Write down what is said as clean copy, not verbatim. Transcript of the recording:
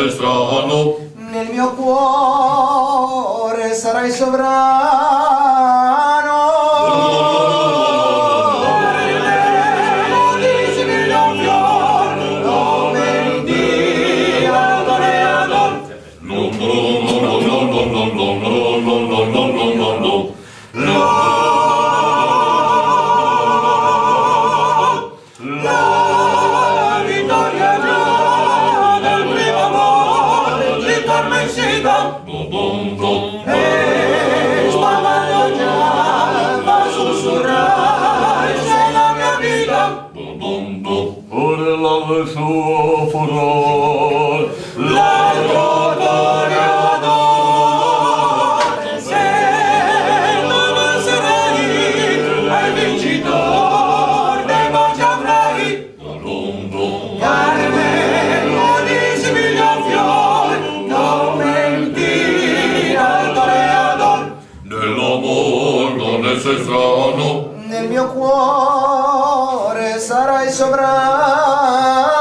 Strano. Nel mio cuore sarai sovrano. Il suo furor, l'altro toreador, se non sarai al vincitor dei baci avrai, Carmelo di Simigliafior, non menti al toreador, nell'amor non essere strano, nel mio cuore sarai sovrano.